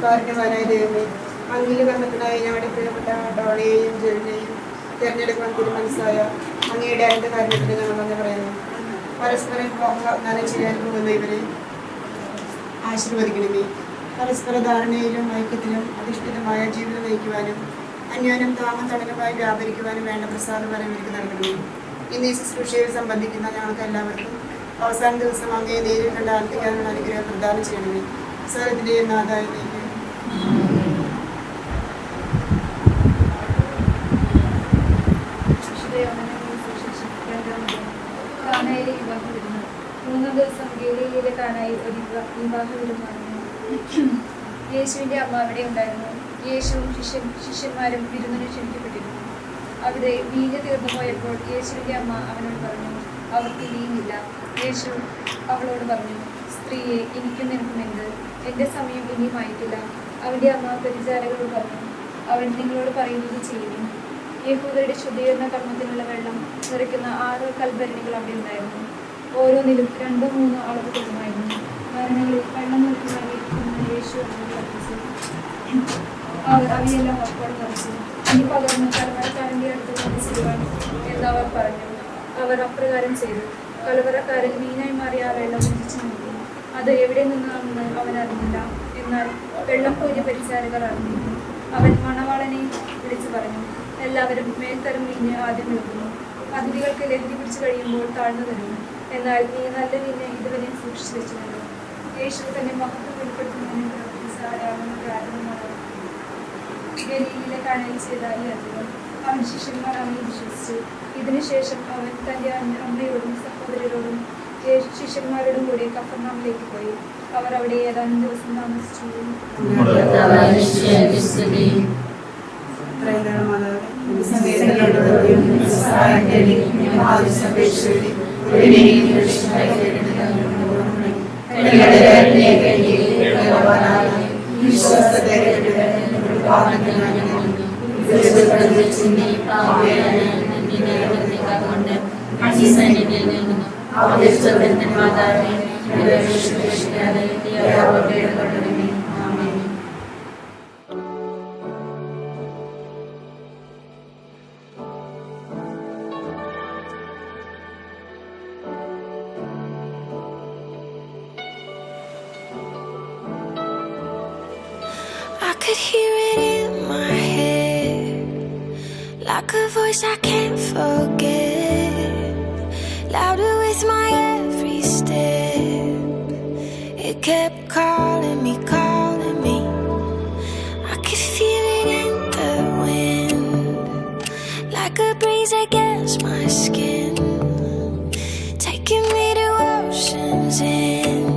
കാരണവാനായ ദൈവമേ, അങ്ങിൽ കർമ്മത്തിനായി ഞങ്ങളുടെ പ്രിയപ്പെട്ട ഡോളയെയും ജെറിനെയും തിരഞ്ഞെടുക്കാൻ തീരുമാനിച്ചായ അങ്ങയുടെ അനന്ത കാരണത്തിന് ഞങ്ങൾ നന്ദി പറയുന്നു. പരസ്പരം വാഗ്ദാനം ചെയ്യാൻ പോകുന്ന ഇവരെ ആശീർവദിക്കണമേ. പരസ്പര ധാരണയിലും ഐക്യത്തിലും അധിഷ്ഠിതമായ ജീവിതം നയിക്കുവാനും അന്യോന്യം താങ്ങും തണലുമായി വ്യാപരിക്കുവാനും വേണ്ട പ്രസാദം വരവേൽക്ക് നൽകണമേ. ഇന്ന് ഈ ശുശ്രൂഷയിൽ സംബന്ധിക്കുന്ന ഞങ്ങൾക്ക് എല്ലാവർക്കും അവസാന ദിവസം അങ്ങയെ നേരിൽ കണ്ട് ആർത്തിക്കാനുള്ള അനുഗ്രഹം പ്രദാനം ചെയ്യണമേ. സകലത്തിൻ്റെയും നാഥായിലേക്ക് മൂന്നാം ദിവസം ഗലീലയിലെ കാനായിൽ ഒരു വിവാഹ വിരുന്ന് നടന്നു. യേശുവിന്റെ അമ്മ അവിടെ ഉണ്ടായിരുന്നു. യേശുവും ശിഷ്യന്മാരും വിരുന്നിന് ക്ഷണിക്കപ്പെട്ടിരുന്നു. അവിടെ വീഞ്ഞ് തീർന്നു പോയപ്പോൾ യേശുവിന്റെ അമ്മ അവനോട് പറഞ്ഞു, അവർക്ക് വീഞ്ഞില്ല. യേശു അവളോട് പറഞ്ഞു, സ്ത്രീയെ, എനിക്കും നിനക്കും എന്ത്? എൻ്റെ സമയം ഇനിയുമായിട്ടില്ല. അവൻ്റെ അമ്മ പരിചാരകരോട് പറഞ്ഞു, അവൻ നിങ്ങളോട് പറയുന്നത് ചെയ്യുന്നു. യഹൂദരുടെ ശുദ്ധീകരണ കർമ്മത്തിനുള്ള വെള്ളം നിറയ്ക്കുന്ന 6 കൽഭരണികൾ അവിടെ ഉണ്ടായിരുന്നു. ഓരോന്നിലും 2-3 അളവ് കൊള്ളുമായിരുന്നു. ഭരണികളിൽ വെള്ളം നിറയ്ക്കുവാനിരിക്കുന്ന യേശു കൽപ്പിച്ചു. അവർ അവയെല്ലാം അപ്പോഴും നിറച്ചു. ഇനി പകർന്ന് കലവറക്കാരൻ്റെ അടുത്ത് കൊണ്ട് ചെയ്യുവാൻ എന്നവർ പറഞ്ഞു. അവർ അപ്രകാരം ചെയ്തു. കലവറക്കാരൻ വീഞ്ഞായി മാറിയ ആ വെള്ളം രുചിച്ചു നോക്കി. അത് എവിടെ നിന്നാണെന്ന് അവൻ അറിഞ്ഞില്ല. എന്നാൽ വെള്ളം കോരി പരിചാരകർ അറിഞ്ഞിരുന്നു. അവൻ മണവാളനെ വിളിച്ചു പറഞ്ഞു, എല്ലാവരും മേൽത്തരം വീഞ്ഞ് ആദ്യം നൽകുന്നു. അതിഥികൾക്ക് ലഹരി പിടിച്ചു കഴിയുമ്പോൾ താഴ്ന്നു തരുന്നു. എന്നാൽ നീ നല്ല വീഞ്ഞ് ഇതുവരെ സൂക്ഷിച്ചു വെച്ചുവല്ലോ. യേശു തന്നെ മഹത്വം വെളിപ്പെടുത്തുന്നതിന് പ്രവർത്തിച്ച കാരണമാണ് ഗലീലയിലെ കാനായിൽ ചെയ്ത ഈ അത്ഭുതം. അവൻ ശിഷ്യന്മാർ അവനെ വിശ്വസിച്ചു. ഇതിനുശേഷം അവൻ തൻ്റെ അമ്മയോടും സഹോദരരോടും ശിഷ്യന്മാരോടും കൂടി കഫർനഹൂമിലേക്ക് പോയി. അവർ അവിടെ ഏതാനും ദിവസം താമസിച്ചു. I could hear it in my head, like a voice I can't forget, louder with my every step. It kept calling me, calling me. I could feel it in the wind, like a breeze against my skin, taking me to oceans end.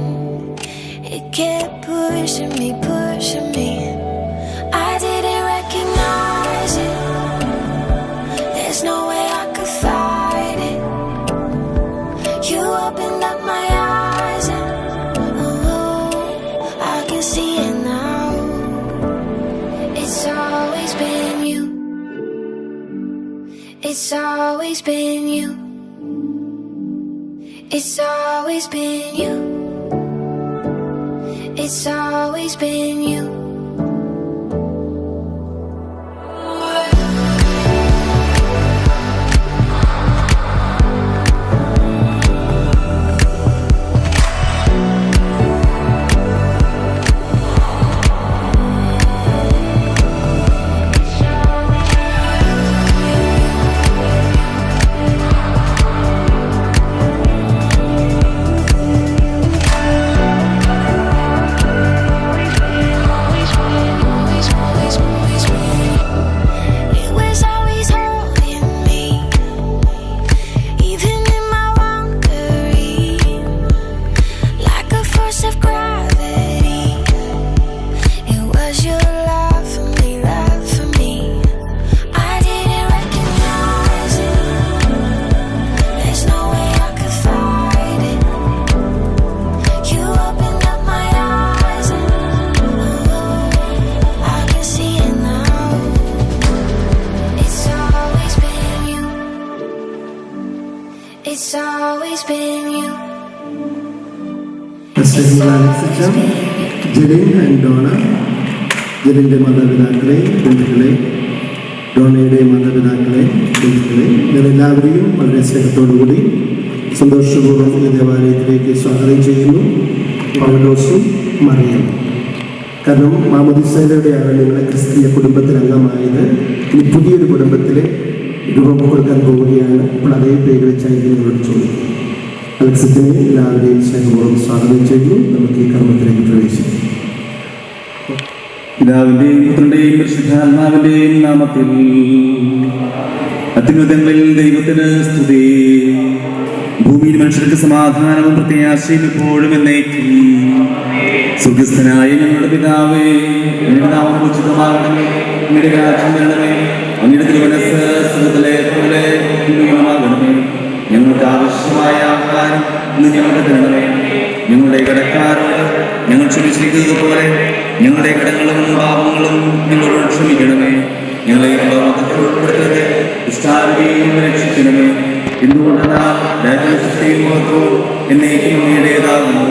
It kept pushing me, pushing me. I didn't recognize it. There's no way I could fight it. You opened up my eyes and I can see it now. It's always been you. It's always been you. It's always been you. It's always been you. It's always been you. It's always been you. Jerin and Dona, ജെറിൻ്റെ മാതാപിതാക്കളെ, ബന്ധുക്കളെ, ഡോണയുടെ മാതാപിതാക്കളെ, ബന്ധുക്കളെ, ഇവരെല്ലാവരെയും വളരെ സ്നേഹത്തോടുകൂടി സന്തോഷപൂർവ്വം ഈ ദേവാലയത്തിലേക്ക് സ്വാഗതം ചെയ്യുന്നു. പൗലോസും മറിയം. കാരണം മാമോദിസയിലൂടെയാണ് നിങ്ങളെ ക്രിസ്തീയ കുടുംബത്തിൽ അംഗമായത്. ഇനി പുതിയൊരു കുടുംബത്തിൽ രൂപം കൊടുക്കാൻ പോവുകയാണ്. അപ്പോൾ അതേ പേര് വെച്ചായിരിക്കും നിങ്ങളോട് ചോദിക്കും. അലക്സത്തിനെ എല്ലാവരെയും സ്നേഹപൂർവ്വം സ്വാഗതം ചെയ്യുന്നു. നമുക്ക് ഈ കർമ്മത്തിലേക്ക് പ്രവേശിക്കാം. പിതാവിന്റെയും പുത്രന്റെയും പരിശുദ്ധാത്മാവിന്റെയും നാമത്തിൽ അത്യുന്നതങ്ങളിൽ ദൈവത്തിന് സ്തുതി. ഭൂമിയിൽ മനുഷ്യർക്ക് സമാധാനവും പ്രത്യാശയും എപ്പോഴും എന്നേക്കും. സ്വർഗസ്ഥനായ ഞങ്ങളുടെ പിതാവേ, അങ്ങയുടെ നാമം ഉചിതമാകണമേ, അങ്ങയുടെ രാജ്യം വരണമേ, അങ്ങയുടെ തിരുമനസ്സ് സ്വർഗ്ഗത്തിലെ പോലെ ഭൂമിയിലുമാകണമേ. ഞങ്ങൾക്ക് ആവശ്യമായ ആഹാരം ഇന്ന് ഞങ്ങൾക്ക് തരണമേ. ഞങ്ങളുടെ കടക്കാരോട് ഞങ്ങൾ ക്ഷമിച്ചിരിക്കുന്നത് പോലെ ഞങ്ങളുടെ കടങ്ങളും പാപങ്ങളും ഞങ്ങളോട് ക്ഷമിക്കണമേ. ഞങ്ങളെ ഉൾപ്പെടുത്തരുത്, ദുഷ്ടാരൂപിയിൽ രക്ഷിക്കണമേ. എന്തുകൊണ്ടെന്നാൽ രാജ്യശക്തിയും മഹത്വവും എന്നേക്കും അങ്ങയുടേതാകുന്നു.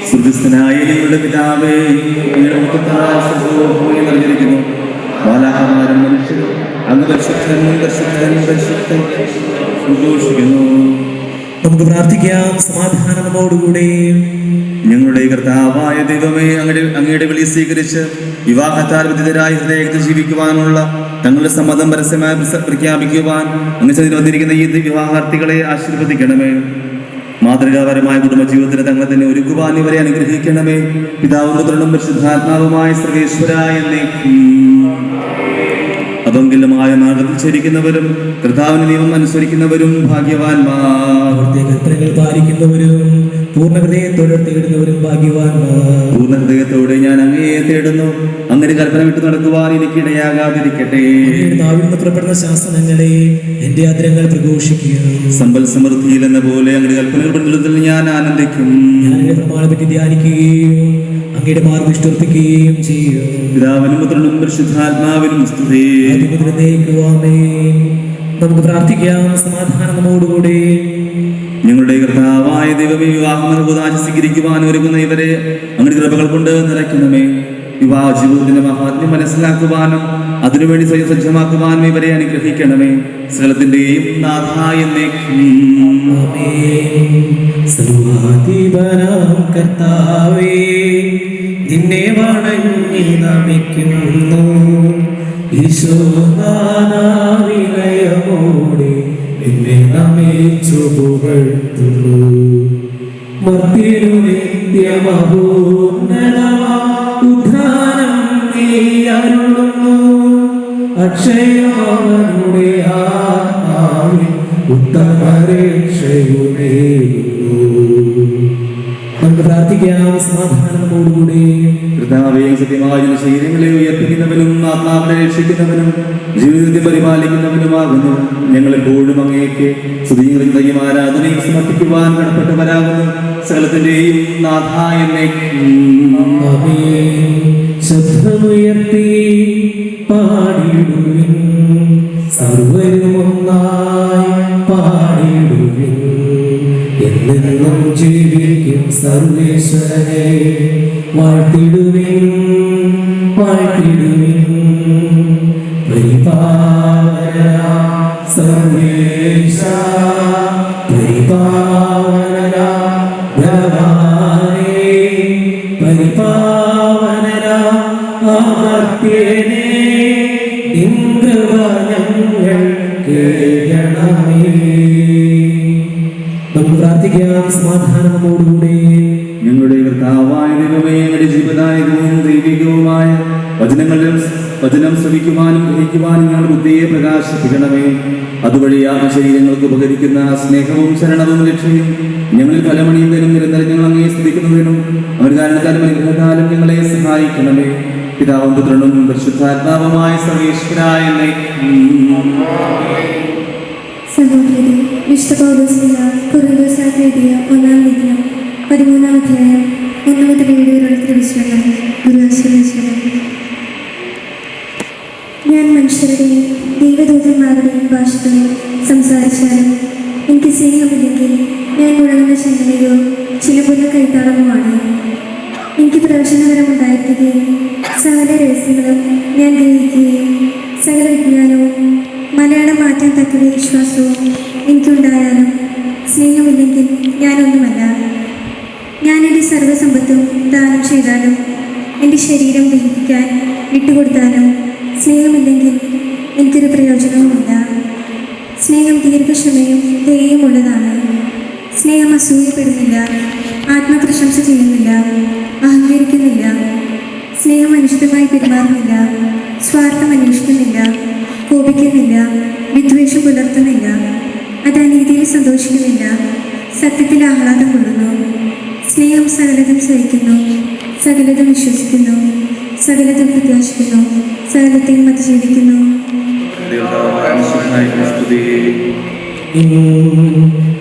സ്വർഗ്ഗസ്ഥനായ ഞങ്ങളുടെ പിതാവേ, അങ്ങയുടെ മുഖത്താൽ സ്വർഗ്ഗവും ഭൂമിയും നിറഞ്ഞിരിക്കുന്നു. ബാലാഹമാരും മനുഷ്യരും അങ്ങ് പരിശുദ്ധൻ പരിശുദ്ധൻ പരിശുദ്ധൻ സന്തോഷിക്കുന്നു. നമുക്ക് പ്രാർത്ഥിക്കാം. സമാധാനം നമ്മോടുകൂടെ. ഞങ്ങളുടെ കർത്താവായ ദൈവമേ, അങ്ങയുടെ വിളി സ്വീകരിച്ച് വിവാഹത്താൽ വിദിതരായി ഹൃദയത്തിൽ ജീവിക്കുവാനുള്ള തങ്ങളുടെ സമ്മതം പരസ്യമായി പ്രഖ്യാപിക്കുവാൻ അങ്ങ് ചെയ്തു വന്നിരിക്കുന്ന ഈ വിവാഹാർത്ഥികളെ ആശീർവദിക്കണമേ. മാതൃകാപരമായ കുടുംബജീവിതത്തിന് തങ്ങളെ തന്നെ ഒരുക്കുവാൻ ഇവരെ അനുഗ്രഹിക്കണമേ. പിതാവും പുത്രനും പരിശുദ്ധാത്മാവുമായ സർവേശ്വരായ എന്നേക്കും. അപങ്കലമായ മാർഗത്തിൽ ചരിക്കുന്നവരും കർത്താവിന്റെ നിയമം അനുസരിക്കുന്നവരും ഭാഗ്യവാന്മാർ. കൽപ്പനകൾ പാലിക്കുന്നവരും പൂർണ്ണ ഹൃദയത്തോടെ തേടുന്നവരും ഭാഗ്യവാന്മാർ. പൂർണ്ണ ഹൃദയത്തോടെ ഞാൻ അങ്ങയെ തേടുന്നു. അങ്ങനെ കൽപ്പന വിട്ടു നടക്കുവാൻ എനിക്കിടയാകാതിരിക്കട്ടെ. നാവിൽ പുറപ്പെടുന്ന ശാസനങ്ങളെ എന്റെ ആദരങ്ങൾ പ്രഘോഷിക്കുക. സമ്പൽ സമൃദ്ധിയിൽ എന്ന പോലെ അങ്ങയുടെ കൽപ്പനകൾ പിന്തുടരുന്നതിൽ ഞാൻ ആനന്ദിക്കും. ഞാൻ അങ്ങയുടെ പ്രമാണം പറ്റി ധ്യാനിക്കുകയും അങ്ങയുടെ മാർഗ്ഗം ഇഷ്ടപ്പെടുത്തുകയും ചെയ്യും. പിതാവിനും പുത്രനും പരിശുദ്ധാത്മാവിനും സ്തുതി. നമുക്ക് പ്രാർത്ഥിക്കാം. സമാധാനം നമ്മോടുകൂടെ. ഞങ്ങളുടെ കർത്താവായ ദൈവമേ, വിവാഹം സ്വീകരിക്കുവാൻ ഒരുങ്ങുന്ന ഇവരെ അങ്ങയുടെ കൃപകൾ കൊണ്ട് നിറയ്ക്കണമേ. വിവാഹ ജീവിതത്തിന്റെ മഹാത്മ്യം മനസ്സിലാക്കുവാനും അതിനുവേണ്ടി സ്വയം സജ്ജമാക്കുവാനും ഇവരെ അനുഗ്രഹിക്കണമേ. സകലത്തിന്റെയും നാഥായ എന്നേക്കും. സർവാധിപനാം കർത്താവേ, നിന്നെ വണങ്ങി നമിക്കുന്നു. ഈശോനാവിനയമോടെ നിന്നെ നമിച്ചു പുകഴ്ത്തുന്നു. മർത്യനു നിത്യമഹോന്നതമാ ഉദ്ധാനം നീ അരുളുന്നു. അക്ഷയമാവനുടെ ആത്മാവിൽ ഉത്തമരക്ഷയുമേകുന്നു. നമുക്ക് പ്രാർത്ഥിക്കാം. സമാധാനത്തോടുകൂടി. കർത്താവേയും സത്യമായ ശരീരങ്ങളെ ഉയർപ്പിക്കുന്നവനും ആത്മാവിനെ രക്ഷിക്കുന്നവനും ജീവിതത്തെ പരിപാലിക്കുന്നവനുമാകുന്നു. ഞങ്ങളെപ്പോഴും അങ്ങേക്ക് സ്തുതിയും ആരാധനയും സമർപ്പിക്കുവാൻ കടപ്പെട്ടവരാകുന്നു. സകലത്തിന്റെയും നാഥായ ശബ്ദമുയർത്തി പാടിടുവിൻ, സർവരും ഒന്നായി പാടിടുവിൻ. എന്നെന്നും ജീവിക്കും സർവേശ്വരനെ വാഴ്ത്തിടുവിൻ, വാഴ്ത്തിടുവിൻ. പരിപാലനാ സർവേശ, പരിപാലനാ ഭഗവാനേ, പരിപാലനാ അമർത്യനേ, ഇന്ദ്രവ ഞങ്ങൾ കേൾക്കണമേ. നമുക്ക് പ്രാർത്ഥിക്കാം. സമാധാനത്തോടുകൂടി. ഞങ്ങളുടെ കർത്താവായ ദൈവമേ, ഞങ്ങളുടെ ജീവദായകവും ദൈവികവുമായ വചനം ശ്രവിക്കുവാനും ഗ്രഹിക്കുവാനും ഞങ്ങളുടെ ബുദ്ധിയെ പ്രകാശിപ്പിക്കണമേ. അതുവഴി ആത്മശരീരങ്ങൾക്ക് ഉപകരിക്കുന്ന സ്നേഹവും ശരണവും രക്ഷയും ഞങ്ങളിൽ ഫലമണിയുന്നതിനും നിരന്തരം ഞങ്ങൾ അങ്ങേ സ്തുതിക്കുന്നതിനും അവർ കാരണത്താലും അനുഗ്രഹത്താലും ഞങ്ങളെ സഹായിക്കണമേ. പിതാവും പുത്രനും പരിശുദ്ധാത്മാവുമായ സർവേശ്വരായ സഹോദരരെ, വിശുദ്ധ പൗലോസ്ലീഹ കൊരിന്ത്യർക്ക് എഴുതിയ 1-ാം ലേഖനം 13-ാം അധ്യായം 1 മുതൽ 7 വരെയുള്ള തിരുവചനങ്ങൾ ഗുരുവാശ്രയിച്ചത്. ഞാൻ മനുഷ്യരുടെയും ദൈവദൂതന്മാരുടെയും ഭാഷകളിൽ സംസാരിച്ചാലും എനിക്ക് സ്നേഹമില്ലെങ്കിൽ ഞാൻ മുഴങ്ങുന്ന ചങ്ങലയോ ചിലമ്പുന്ന കൈത്താളമോ ആണ്. എനിക്ക് പ്രയോജനകരമുണ്ടായിരിക്കുകയും സകല രഹസ്യങ്ങളും ഞാൻ ഗ്രഹിക്കുകയും സകല വിജ്ഞാനവും മലയാളം മാറ്റാൻ തക്ക വിശ്വാസവും എനിക്കുണ്ടായാലും സ്നേഹമില്ലെങ്കിൽ ഞാനൊന്നുമല്ല. ഞാൻ എൻ്റെ സർവ്വസമ്പത്തും ദാനം ചെയ്താലും എൻ്റെ ശരീരം ദഹിപ്പിക്കാൻ വിട്ടുകൊടുത്താലും സ്നേഹമില്ലെങ്കിൽ എനിക്കൊരു പ്രയോജനവുമില്ല. സ്നേഹം ദീർഘക്ഷമയും ദയയുമുള്ളതാണ്. സ്നേഹം അസൂയപ്പെടുന്നില്ല, ആത്മപ്രശംസ ചെയ്യുന്നില്ല, അഹങ്കരിക്കുന്നില്ല. സ്നേഹം അനുചിതമായി പെരുമാറുന്നില്ല, സ്വാർത്ഥം അന്വേഷിക്കുന്നില്ല, കോപിക്കുന്നില്ല, വിദ്വേഷം പുലർത്തുന്നില്ല, അത് അനീതിയിൽ സന്തോഷിക്കുന്നില്ല, സത്യത്തിൽ ആഹ്ലാദം കൊള്ളുന്നു. സ്നേഹം സകലതും സഹിക്കുന്നു, സകലതും വിശ്വസിക്കുന്നു, സകലതും പ്രത്യാശിക്കുന്നു, സകലത്തെയും അതിജീവിക്കുന്നു.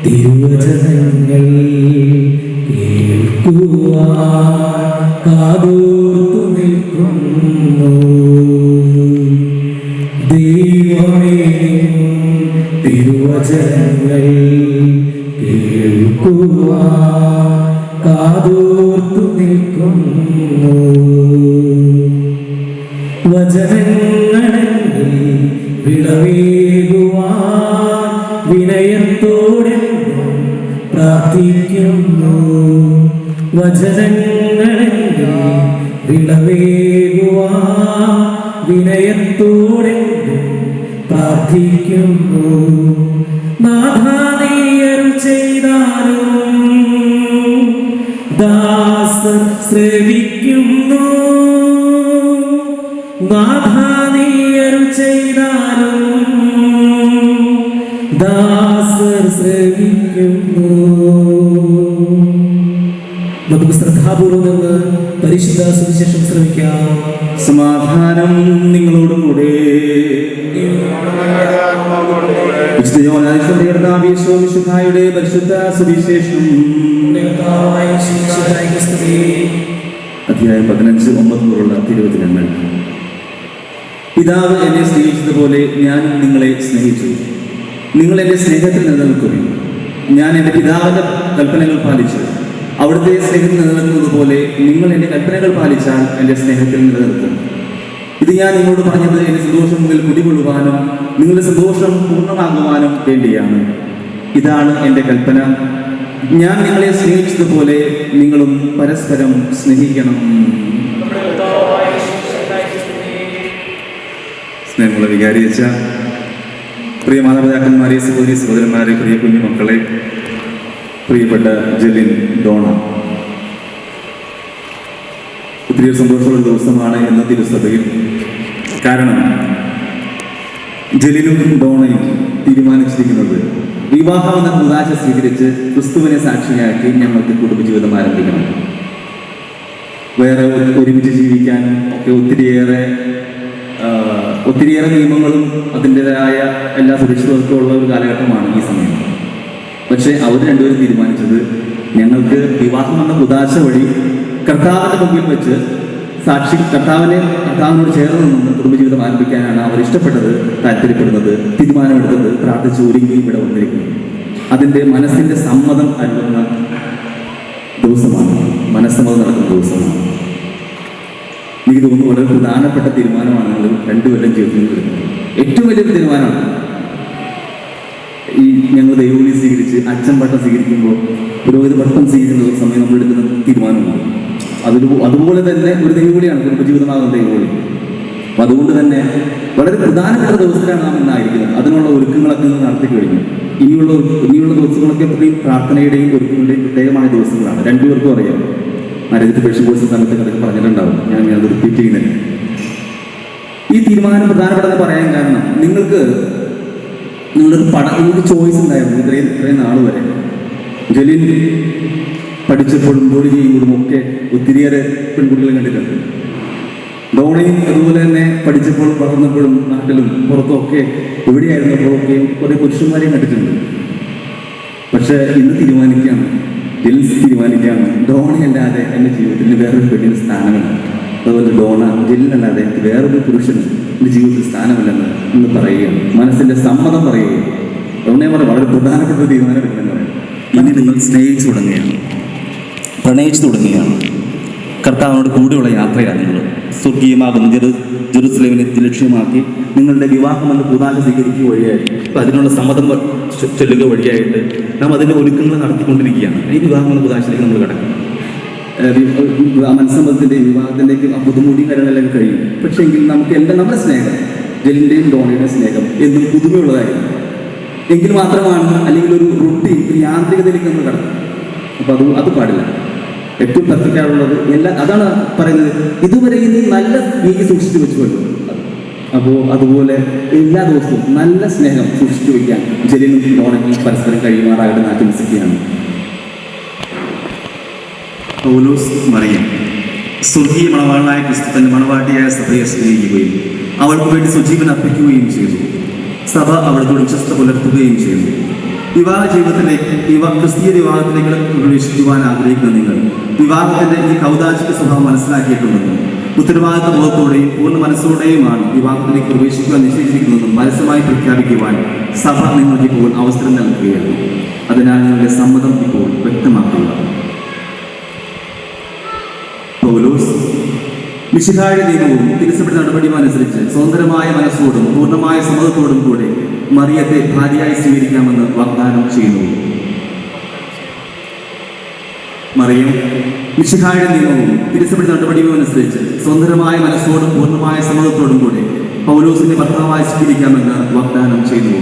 തിരുവചനങ്ങൾ കേൾക്കുവാൻ കാതോർത്തു നിൽക്കുന്നു. ദൈവമേ, തിരുവചനങ്ങൾ കേൾക്കുവാൻ കാതോർത്തു നിൽക്കുന്നു. വചനങ്ങളിൽ വിളവേകുവാൻ വിനയത്തോടെ പ്രാർത്ഥിക്കുന്നു. വചനങ്ങളിൽ വിളവേകുവാൻ വിനയത്തോടെ പ്രാർത്ഥിക്കുന്നു. നാഥാ, നീ അരുൾ ചെയ്താലും ദാസർ ശ്രവിക്കുന്നു. നാഥാ, നീ അരുൾ ചെയ്താലും ദാസർ ശ്രവിക്കുന്നു. നമുക്ക് ശ്രദ്ധാപൂർവം നിന്ന് പരിശുദ്ധ സുവിശേഷം ശ്രമിക്കാം. സമാധാനം നിങ്ങളോടും കൂടെ. വിശുദ്ധായുടെ പരിശുദ്ധ സുവിശേഷം അധ്യായം 15:9 തിരുവചനങ്ങൾ. പിതാവ് എന്നെ സ്നേഹിച്ചതുപോലെ ഞാൻ നിങ്ങളെ സ്നേഹിച്ചു. നിങ്ങൾ എൻ്റെ സ്നേഹത്തിൽ നിലനിൽക്കുന്നു. ഞാൻ എൻ്റെ പിതാവിൻ്റെ കൽപ്പനകൾ പാലിച്ചു. അവിടുത്തെ സ്നേഹത്തിൽ നിലനിൽക്കുന്നത് പോലെ നിങ്ങൾ എൻ്റെ കൽപ്പനകൾ പാലിച്ചാൽ എൻ്റെ സ്നേഹത്തിൽ നിലനിൽക്കും. ഇത് ഞാൻ നിങ്ങളോട് പറഞ്ഞത് എൻ്റെ സന്തോഷം മുതൽ കുടികൊള്ളുവാനും നിങ്ങളുടെ സന്തോഷം പൂർണ്ണമാകുവാനും വേണ്ടിയാണ്. ഇതാണ് എൻ്റെ കൽപ്പന, ഞാൻ നിങ്ങളെ സ്നേഹിച്ചതുപോലെ നിങ്ങളും പരസ്പരം സ്നേഹിക്കണം. സ്നേഹമുള്ള വികാരിച്ച പ്രിയ മാതാപിതാക്കന്മാരെ, സഹോദരി സഹോദരന്മാരെ, പ്രിയ കുഞ്ഞുമക്കളെ, പ്രിയപ്പെട്ട ജലിൻ, ഡോണ, ഒത്തിരി സന്തോഷമുള്ള ദിവസമാണ് ഇന്ന് തിരുസഭയിൽ. കാരണം ജലിനും ഡോണയും തീരുമാനിച്ചിരിക്കുന്നത് വിവാഹം എന്ന ഉദാശ സ്വീകരിച്ച് ക്രിസ്തുവിനെ സാക്ഷിയാക്കി ഞങ്ങൾക്ക് കുടുംബജീവിതം ആരംഭിക്കണം. വേറെ ഒരുമിച്ച് ജീവിക്കാൻ ഒക്കെ ഒത്തിരിയേറെ നിയമങ്ങളും അതിൻ്റെതായ എല്ലാ സുരക്ഷിതത്വവും ഉള്ള ഒരു കാലഘട്ടമാണ് ഈ സമയം. പക്ഷേ അവർ രണ്ടുപേരും തീരുമാനിച്ചത് ഞങ്ങൾക്ക് വിവാഹം എന്ന ഉദാശ വഴി കർത്താവിൻ്റെ മുമ്പിൽ വെച്ച് കർത്താവിനോട് ചേർന്ന് നിന്ന് കുടുംബജീവിതം ആരംഭിക്കാനാണ് അവർ ഇഷ്ടപ്പെട്ടത്, താല്പര്യപ്പെടുന്നത്, തീരുമാനമെടുത്തത്, പ്രാർത്ഥിച്ച് ഒരുങ്ങി ഇവിടെ വന്നിരിക്കുന്നത്. അതിൻ്റെ മനസ്സിൻ്റെ സമ്മതം നൽകുന്ന ദിവസമാണ്, മനസ്സമ്മതം നടക്കുന്ന ദിവസമാണ്. എനിക്ക് തോന്നുന്നു വളരെ പ്രധാനപ്പെട്ട തീരുമാനമാണ് നിങ്ങൾ രണ്ടുപേരും ജീവിതത്തിൽ വരുന്നത്. ഏറ്റവും വലിയൊരു തീരുമാനമാണ്. ഈ ഞങ്ങൾ ദൈവവിളി സ്വീകരിച്ച് അച്ഛൻ പട്ടം സ്വീകരിക്കുമ്പോൾ പുരോഹിത പട്ടം സ്വീകരിക്കുന്ന സമയം നമ്മൾ എടുക്കുന്ന തീരുമാനമാണ്. അതുപോലെ തന്നെ ഒരു ദൈവവിളിയാണ് കുടുംബജീവിതമാകുന്ന ദൈവവിളി. അപ്പം അതുകൊണ്ട് തന്നെ വളരെ പ്രധാനപ്പെട്ട ദിവസത്തിലാണ് നാം ഇന്നായിരിക്കുന്നത്. അതിനുള്ള ഒരുക്കങ്ങളൊക്കെ നടത്തി കഴിഞ്ഞു. ഇനിയുള്ള ദിവസങ്ങളൊക്കെ പ്രാർത്ഥനയുടെയും ഒരുക്കങ്ങളുടെയും പ്രത്യേകമായ ദിവസങ്ങളാണ്. രണ്ടുപേർക്കും അറിയാം. മാരേജ് പ്രിപ്പറേഷൻ കോഴ്സ് സമയത്ത് അതൊക്കെ പറഞ്ഞിട്ടുണ്ടാവും. ഞാൻ അത് റിപ്പീറ്റ് ചെയ്യുന്നത്. ഈ തീരുമാനം പ്രധാനപ്പെട്ടതെന്ന് പറയാൻ കാരണം നിങ്ങൾക്ക് ചോയ്സ് ഉണ്ടായിരുന്നു ഇത്രയും നാൾ വരെ. ജലീൽ പഠിച്ചപ്പോഴും ജോലി ചെയ്യുമ്പോഴും ഒക്കെ ഒത്തിരിയേറെ പെൺകുട്ടികളെ കണ്ടിട്ടുണ്ട്. ഡോണയും അതുപോലെ തന്നെ പഠിച്ചപ്പോഴും വളർന്നപ്പോഴും നാട്ടിലും പുറത്തുമൊക്കെ എവിടെയായിരുന്നപ്പോഴൊക്കെയും കുറേ പുരുഷന്മാരെയും കണ്ടിട്ടുണ്ട്. പക്ഷെ ഇന്ന് തീരുമാനിക്കുകയാണ്, ജെൽസ് തീരുമാനിക്കുകയാണ്, ഡോണയല്ലാതെ എൻ്റെ ജീവിതത്തിൽ വേറൊരു പെണ്ണിന് സ്ഥാനമില്ല. അതുപോലെ ഡോണ ജെല്ലിനല്ലാതെ എനിക്ക് വേറൊരു പുരുഷന് എൻ്റെ ജീവിതത്തിൽ സ്ഥാനമില്ലെന്ന് ഇന്ന് പറയുകയാണ്. മനസ്സിൻ്റെ സമ്മതം പറയുകയാണ്. ഡോണയെ വളരെ പ്രധാനപ്പെട്ട ഒരു തീരുമാനം എടുക്കണമെന്ന് പറയും. ഇനി നിങ്ങൾ സ്നേഹിച്ചു തുടങ്ങുകയാണ്, പ്രണയിച്ചു തുടങ്ങുകയാണ്. കർത്താവിനോട് കൂടെയുള്ള യാത്രയാണ് നിങ്ങൾ. സ്വർഗീയമാകുന്ന ജെറുസലേമിനെ ലക്ഷ്യമാക്കി നിങ്ങളുടെ വിവാഹം എന്ന കൂതാശ സ്വീകരിക്കുക വഴിയായി അതിനുള്ള സമ്മതം ചൊല്ലുക വഴിയായിട്ട് നാം അതിൻ്റെ ഒരുക്കങ്ങൾ നടത്തിക്കൊണ്ടിരിക്കുകയാണ്. ഈ വിവാഹം എന്ന കൂതാശയിലേക്ക് നമ്മൾ കിടക്കണം. മനസ്സമ്മതത്തിൻ്റെയും വിവാഹത്തിൻ്റെയൊക്കെ പുതുമുടി കാര്യങ്ങളെല്ലാം കഴിയും. പക്ഷേ എങ്കിൽ നമുക്ക് എല്ലാം നമ്മുടെ സ്നേഹം, ജെലിൻ്റെയും ഡോണയുടെയും സ്നേഹം എന്നും പുതുമയുള്ളതായിരുന്നു. എങ്കിൽ മാത്രമാണ്, അല്ലെങ്കിൽ ഒരു റൊട്ടീൻ, ഒരു യാന്ത്രികതയിലേക്ക് നമ്മൾ കിടക്കും. അപ്പോൾ അത് പാടില്ല. ഏറ്റവും പെർഫെക്റ്റാണുള്ളത് അതാണ് പറയുന്നത്, ഇതുവരെ ഇനി നല്ല നീക്കി സൂക്ഷിച്ചു വെച്ചുകൊള്ളു. അപ്പോൾ അതുപോലെ എല്ലാ ദിവസവും നല്ല സ്നേഹം സൂക്ഷിച്ചു വയ്ക്കാൻ ജെലിനും ഡോണയ്ക്കും പരസ്പരം കഴിയുമാറായിട്ട് ആശംസിക്കുകയാണ്. പൗലോസ് മറിയം സ്വർഗീയ മണവാളനായ ക്രിസ്തു തന്റെ മണവാട്ടിയായ സഭയെ സ്നേഹിക്കുകയും അവൾക്ക് വേണ്ടി സ്വജീവൻ അർപ്പിക്കുകയും ചെയ്തു. സഭ അവിടുത്തെ വിശ്വസ്ത പുലർത്തുകയും ചെയ്തു. വിവാഹ ജീവിതത്തിലേക്ക് ക്രിസ്തീയ വിവാഹത്തിലേക്ക് പ്രവേശിക്കുവാൻ ആഗ്രഹിക്കുന്ന നിങ്ങൾ വിവാഹത്തിന്റെ ഈ കൗതാശിക സ്വഭാവം മനസ്സിലാക്കിയിട്ടുണ്ടെന്നും ഉത്തരവാദിത്ത ബോധത്തോടെയും പൂർണ്ണ മനസ്സോടെയുമാണ് വിവാഹത്തിലേക്ക് പ്രവേശിക്കുവാൻ നിശ്ചയിച്ചിരിക്കുന്നതെന്നും പരസ്യമായി പ്രഖ്യാപിക്കുവാൻ സഭ നിങ്ങൾക്ക് ഇപ്പോൾ അവസരം നൽകുകയാണ്. അതിനാൽ നിങ്ങളുടെ സമ്മതം ഇപ്പോൾ വ്യക്തമാക്കുക. പൗലോസ് മിശിഹായുടെ നിയമവും തിരുസഭയുടെ നടപടിയും അനുസരിച്ച് സ്വതന്ത്രമായ മനസ്സോടും പൂർണ്ണമായ സമ്മതത്തോടും കൂടെ മറിയത്തെ ഭാര്യയായി സ്വീകരിക്കാമെന്ന് വാഗ്ദാനം ചെയ്യുന്നു. മറിയം മിശിഹായുടെ നിയമവും തിരുസഭയുടെ നടപടിയും അനുസരിച്ച് സ്വതന്ത്രമായ മനസ്സോടും പൂർണ്ണമായ സമ്മതത്തോടും കൂടെ പൗലോസിന്റെ ഭർത്താവായി സ്വീകരിക്കാമെന്ന് വാഗ്ദാനം ചെയ്യുന്നു.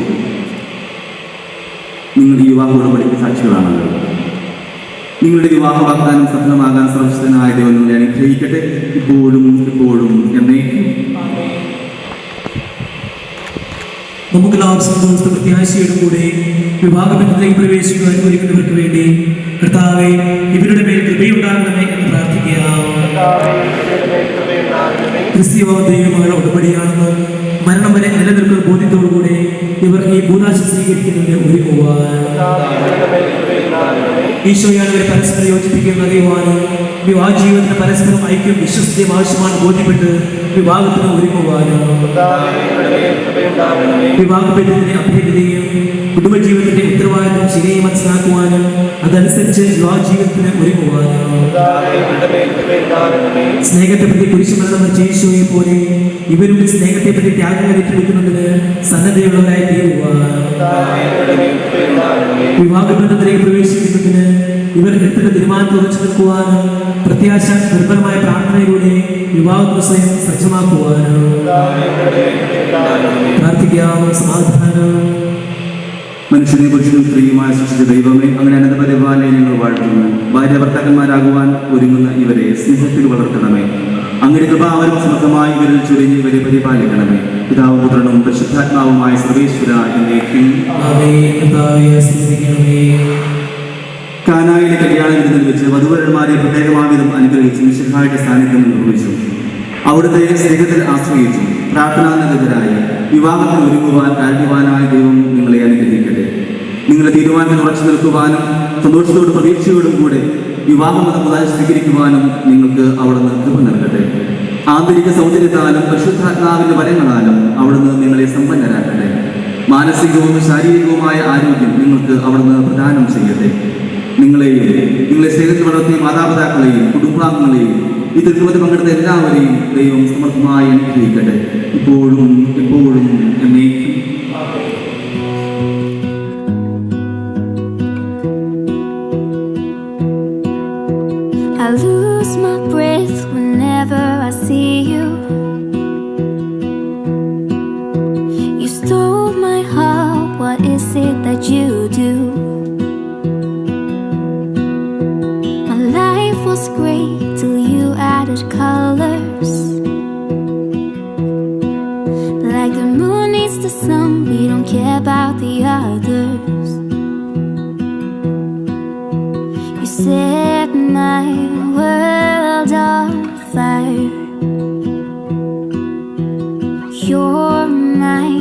നിങ്ങൾ ഈ വിവാഹ ഉടമ്പടിക്ക് സാക്ഷികളാണല്ലോ. നിങ്ങളുടെ വിവാഹ വാഗ്ദാനം സഫലമാകാൻ സർവശക്തനായ ദൈവം നിങ്ങളെ അനുഗ്രഹിക്കട്ടെ, ഇപ്പോഴും എപ്പോഴും എന്നേക്കും. നമുക്കെല്ലാം സന്തോഷ പ്രത്യാശയോടും കൂടെ വിവാഹബന്ധത്തിലേക്ക് പ്രവേശിക്കുവാൻ ഒരുക്കുന്നവർക്ക് വേണ്ടി കർത്താവേ ഇവരുടെ മേൽ കൃപയുണ്ടാകണമേ എന്ന് പ്രാർത്ഥിക്കാം. ക്രിസ്തീയ ദൈവമായ ഉടമ്പടിയാണെന്ന് മരണം വരെ നിലനിൽക്കുന്ന ബോധ്യത്തോടുകൂടെ ഇവർ ഈ ഭൂതാശ സ്വീകരിക്കുന്നതിന് ഒരുങ്ങുവാൻ ഈശോയാണ് ഇവരെ പരസ്പരം യോജിപ്പിക്കുന്ന അറിയുവാനും വിവാഹ ജീവിതത്തിന് പരസ്പരം ഐക്യം വിശ്വസ്തയും ആവശ്യമാണ് ബോധ്യപ്പെട്ട് വിവാഹത്തിന് ഒരുങ്ങുവാനും വിവാഹബന്ധത്തിന്റെ അഭേദ്യതയും കുടുംബജീവിതത്തിന്റെ ഉത്തരവാദിത്വം ശരിയായി മനസ്സിലാക്കുവാനും അതനുസരിച്ച് വിവാഹ ജീവിതത്തിന് ഒരുങ്ങുവാനും സ്നേഹത്തെ പറ്റി കുരിശുമരണം വെച്ച ഈശോയെ പോലെ ഇവരും സ്നേഹത്തെ പറ്റി ത്യാഗങ്ങൾ ഏറ്റെടുക്കുന്നതിന് സന്നദ്ധയുള്ളവരായി തീരുവാൻ വിവാഹബന്ധത്തിലേക്ക് പ്രവേശിക്കുന്നതിന് ഇവർ എത്ര തീരുമാനത്തിൽ ഉറച്ചു നിൽക്കുവാനും പ്രത്യാശ നിർഭരമായ പ്രാർത്ഥനയിലൂടെ വിവാഹത്തിന് സ്വയം സജ്ജമാക്കുവാനും പ്രാർത്ഥിക്കാം. സമാധാനം. മനുഷ്യനെ പുരുഷനും സ്ത്രീയുമായി സൃഷ്ടിച്ച ദൈവമേ, അങ്ങനെ അനന്തപരിപാലനെ ഞങ്ങൾ വാഴ്ത്തുന്നു. ഭാര്യ ഭർത്താക്കന്മാരാകുവാൻ ഒരുങ്ങുന്ന ഇവരെ സ്നേഹത്തിൽ വളർത്തണമേ. അങ്ങയുടെ കൃപാവരം സമൃദ്ധമായി ഇവരിൽ ചുരുങ്ങി ഇവരെ പരിപാലിക്കണമേ. പിതാവും പുത്രനും പരിശുദ്ധാത്മാവുമായ സർവേശ്വര എന്നേക്കും. കാനായിലെ കല്യാണ വിരുന്നിൽ വെച്ച് വധുവരന്മാരെ പ്രത്യേകമാവിധം അനുഗ്രഹിച്ച് മിശിഹായുടെ സാന്നിധ്യം നിർവഹിച്ചു. അവിടുത്തെ സ്നേഹത്തിൽ ആശ്രയിച്ചു പ്രാർത്ഥനാനിരതരായി വിവാഹത്തിന് ഒരുങ്ങുവാൻ കാരണവാനായ ദൈവം നിങ്ങളെ അനുഗ്രഹിക്കട്ടെ. നിങ്ങളുടെ തീരുമാനത്തിൽ ഉറച്ചു നിൽക്കുവാനും സന്തോഷത്തോടും പ്രതീക്ഷയോടും കൂടെ വിവാഹം എന്ന കൂതാശ സ്വീകരിക്കുവാനും നിങ്ങൾക്ക് അവിടുന്ന് കൃപ നൽകട്ടെ. ആന്തരിക സൗന്ദര്യത്താലും പരിശുദ്ധാത്മാവിന്റെ വരങ്ങളാലും അവിടുന്ന് നിങ്ങളെ സമ്പന്നരാക്കട്ടെ. മാനസികവും ശാരീരികവുമായ ആരോഗ്യം നിങ്ങൾക്ക് അവിടുന്ന് പ്രദാനം ചെയ്യട്ടെ. നിങ്ങളെയും നിങ്ങളെ സ്നേഹത്തിൽ വളർത്തിയ മാതാപിതാക്കളെയും കുടുംബാംഗങ്ങളെയും ഈ തിരുമതി പങ്കെടുത്ത എല്ലാവരെയും ദൈവം സമർത്ഥമായി അനുഗ്രഹിക്കട്ടെ, ഇപ്പോഴും എപ്പോഴും എന്നേക്കും. I lose my breath whenever I see you. You stole my heart, what is it that you do? My life was great till you added colors. Like the moon needs the sun, we don't care about the others. You set my world on fire. You're my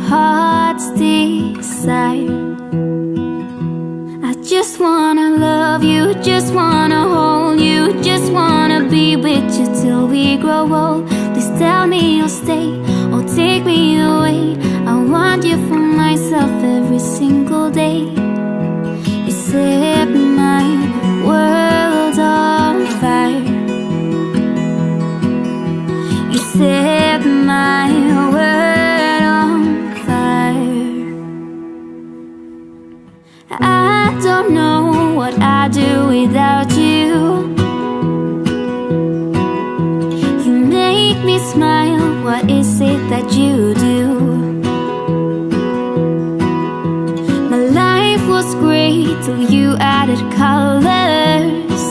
heart's desire. I just wanna love you, just wanna hold you, just wanna be with you till we grow old. Please tell me you'll stay or take me away. I want you for myself every single day. You set my world on fire. my world on fire. I don't know what I'd do without you. You make me smile, what is it that you do? My life was great till you added colors.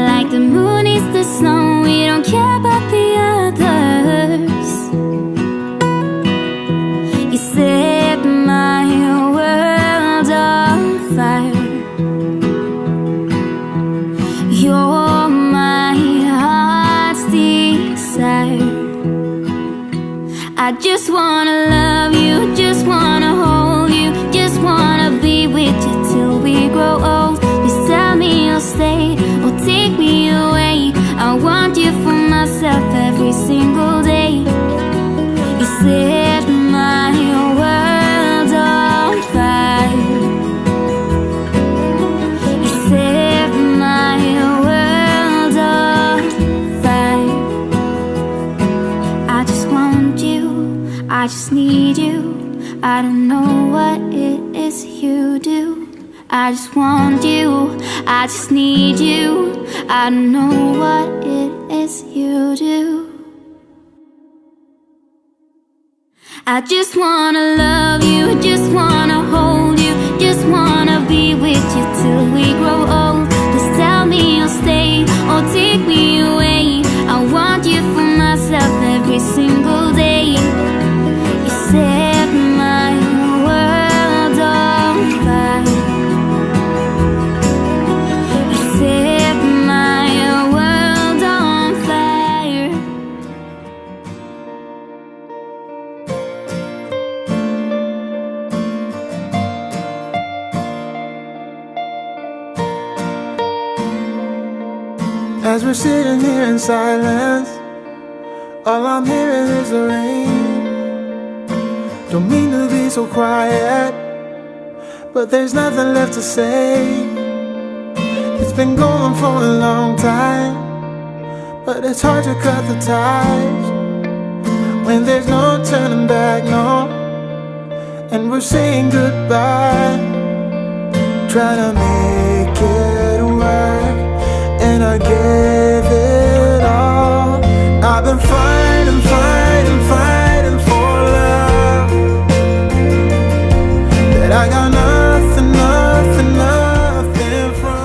Like the moon is the sun, we don't care about the others. You set my world on fire. You're my heart's desire. I just wanna love you, just wanna hold you, just wanna be with you till we grow old. Just tell me you'll stay or take me away. I want you for myself every single day. You set my world on fire. You set my world on fire. I just want you, I just need you. I don't know what it is you do. I just want you, I just need you. I don't know what it is you do. I just wanna love you, just wanna hold you, just wanna be with you till we grow old. Just tell me you'll stay or take me away. I want you for myself every single day. You set my world on fire. You set my world on fire. As we're sitting here in silence, all I'm hearing is the rain. Don't mean to be so quiet, but there's nothing left to say. It's been going for a long time, but it's hard to cut the ties when there's no turning back, no. And we're saying goodbye, trying to make it work, and I gave it all. I've been fighting, fighting, fighting for love, that I got nothing, nothing, nothing from.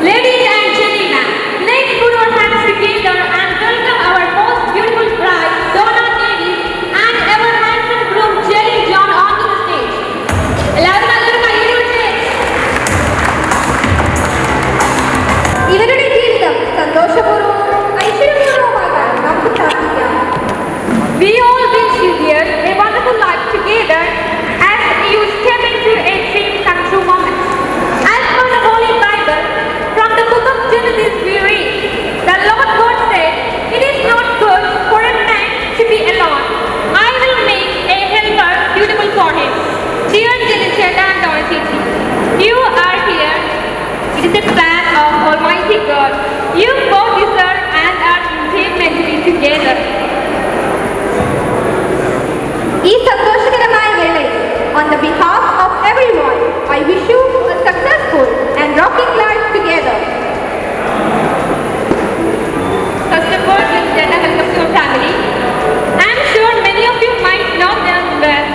Ladies and gentlemen, let's put our hands together and welcome our most beautiful bride, Donna Davis, and our handsome groom, Jerry John, onto the stage. ഇവരുടെ ജീവിതം സന്തോഷപൂർവ്വവും ഐശ്വര്യപൂർവ്വമാകാൻ നമുക്ക് പ്രാർത്ഥിക്കാം. We all wish you dear a wonderful life together as you step into a dream come true moment. As per the Holy Bible, from the book of Genesis we read, the Lord God said, "It is not good for a man to be alone. I will make a helper suitable for him." Dear Jennifer and Dorothy, you are here. It is a plan of Almighty God. You both deserve and are meant to be together. ഈ സന്തോഷകരമായ വേളയിൽ on the behalf of everyone, I wish you a successful and rocking life together. First of all, Jenna, welcome to your family. I am sure many of you might know them well.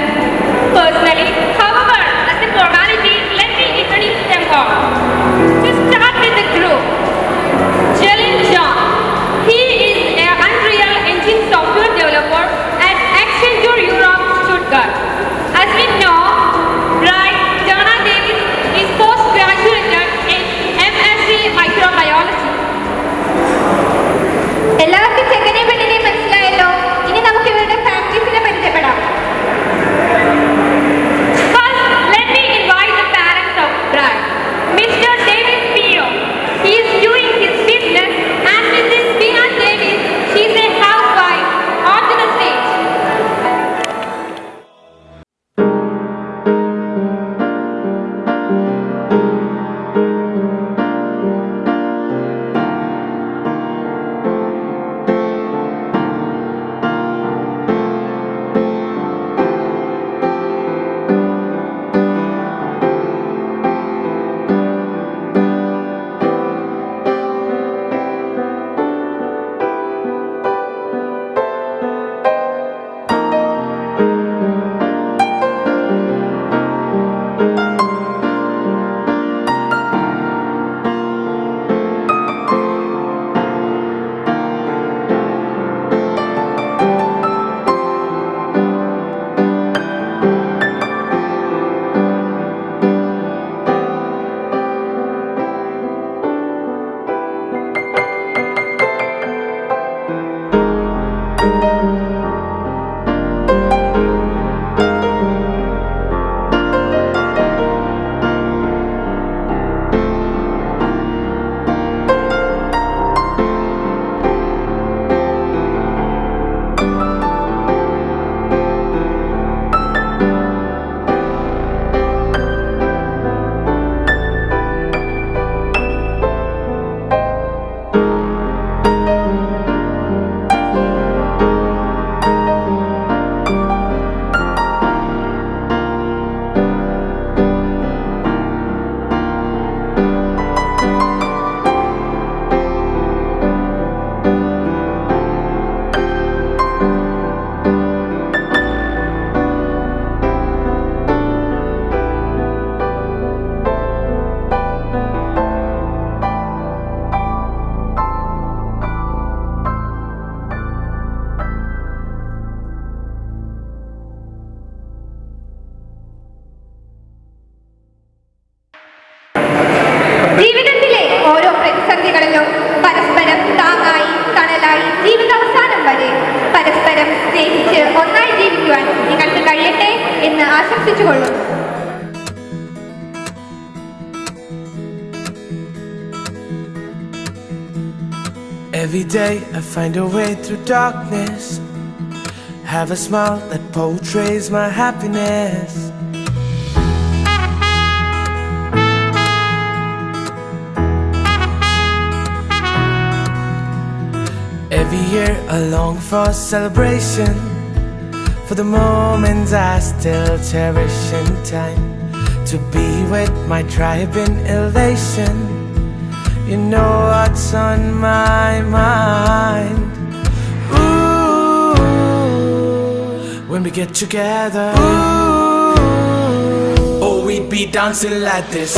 ജീവിതത്തിലെ ഓരോ പ്രതിസന്ധികളിലും പരസ്പരം താങ്ങായി തണലായി ജീവിതാവസാനം വരെ പരസ്പരം സ്നേഹിച്ച് ഒന്നായി ജീവിക്കുവാൻ നിങ്ങൾക്ക് കഴിയട്ടെ എന്ന് ആശംസിച്ചുകൊള്ളുന്നു. Every day I find a way through darkness, have a smile that portrays my happiness. Every year I long for celebration, for the moments I still cherish in time, to be with my tribe in elation. You know what's on my mind. Ooh, when we get together, ooh, oh, we'd be dancing like this.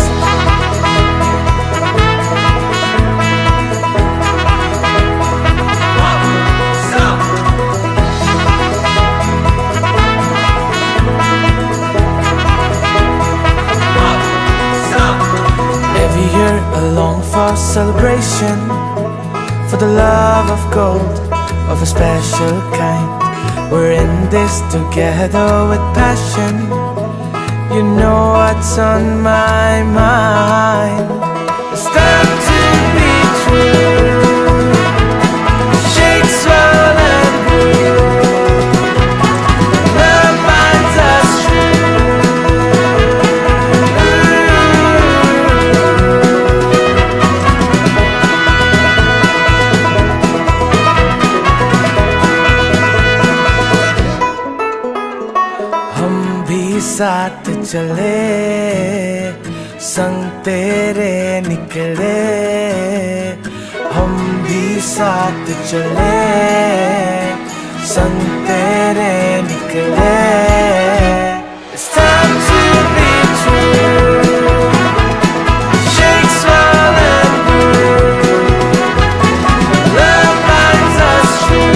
Every year I long for celebration, for the love of gold, of a special kind. We're in this together with passion. You know what's on my mind. It's time to be true. Shake, swirl and groove. Love binds us true. साथ चले संग तेरे निकले, हम भी साथ चले संग तेरे निकले. It's time to be true. Shake, swirl and groove. Love binds us true.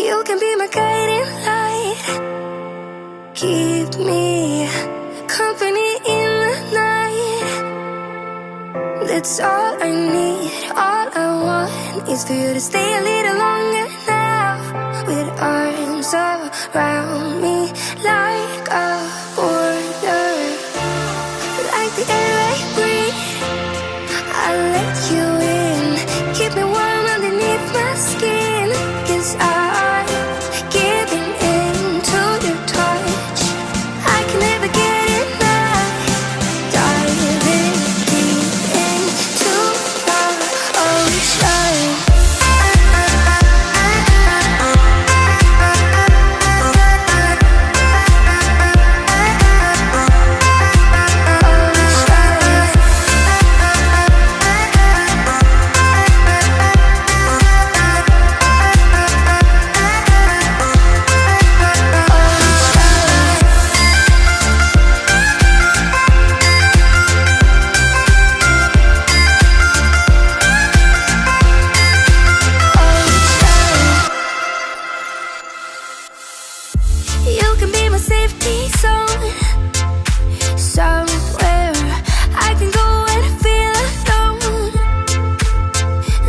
You can be my guiding light, keep me company in the night. That's all I need, all I want is for you to stay a little longer now, with arms around me like a border, like the air I breathe. I'll let you in, keep me warm underneath my skin, 'cause I'm giving in to your touch. I can never get enough, diving deep into the ocean. You can be my safety zone, somewhere I can go when I feel alone.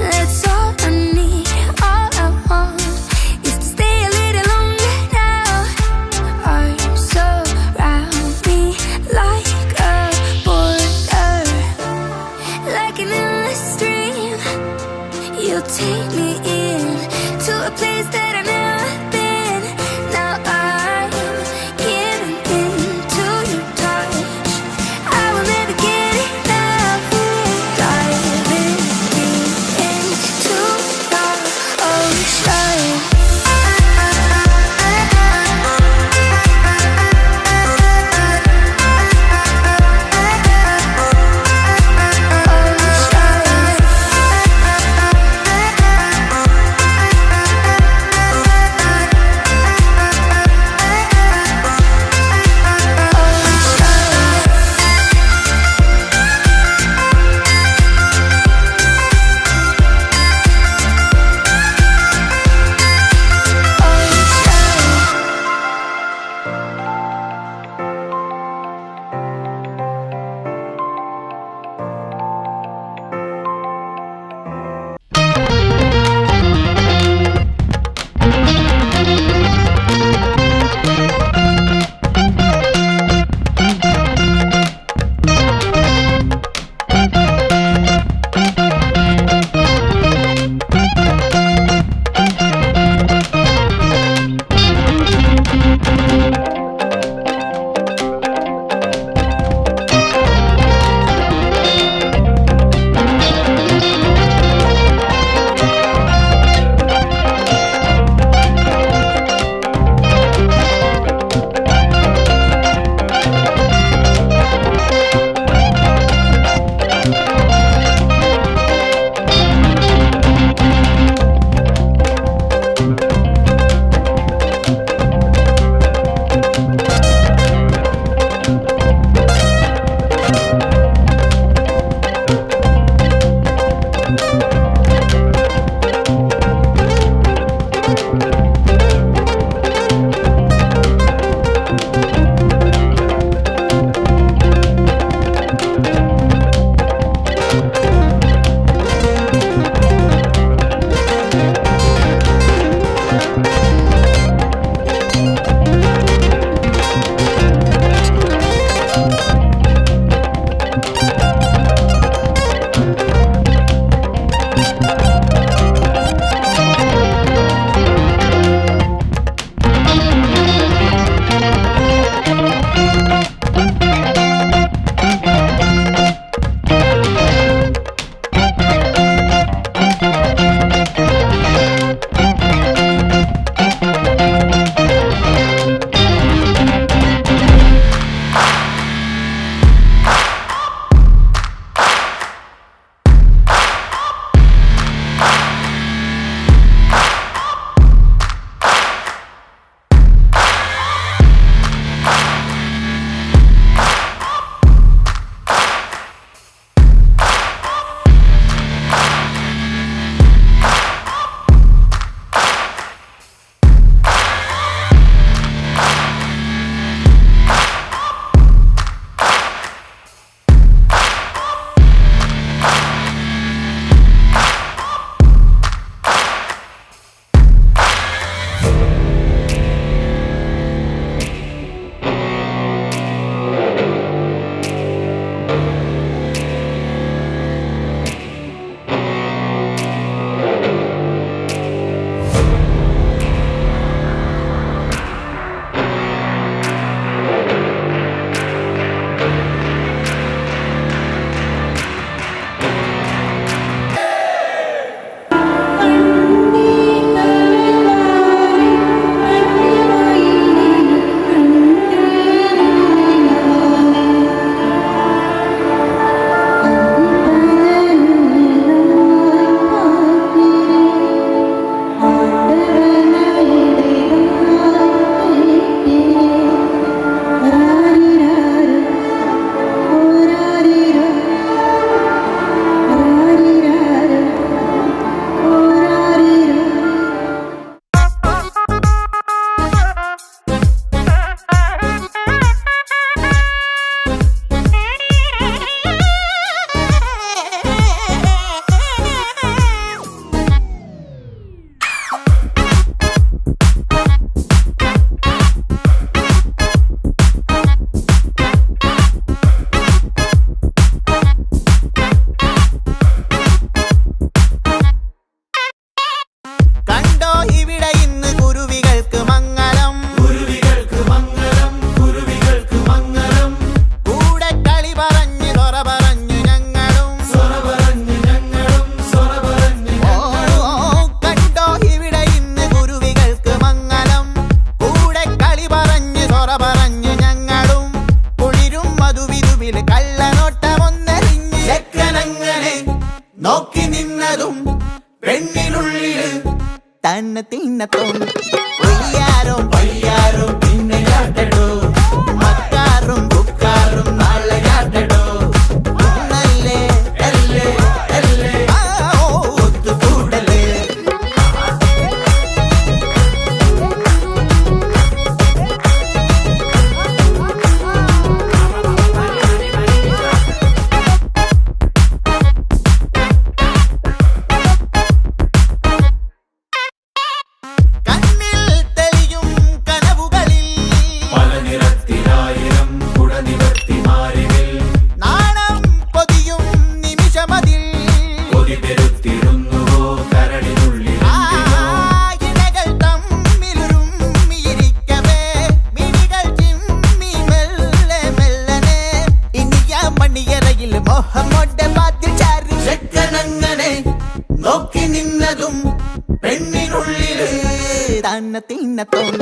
That's all I need, all I want is to stay a little longer now. Arms surround me like a border, like an endless stream. You take me in to a place that I've never been. Now I'm giving into your touch. I will never get enough, diving deep into the ocean. തന്നെ തിന്നത്തോം ഒയ്യാരും പയ്യാരും പിന്നെ കാട്ടടോ മക്കാറും ബുക്കാറും നാളെ കാട്ടടോ നല്ലേ അല്ലേ അല്ലേ ഒത്തുകൂടലേ നോക്കി നിന്നതും പെണ്ണിനുള്ളിൽ തന്നെ തിന്നത്തോം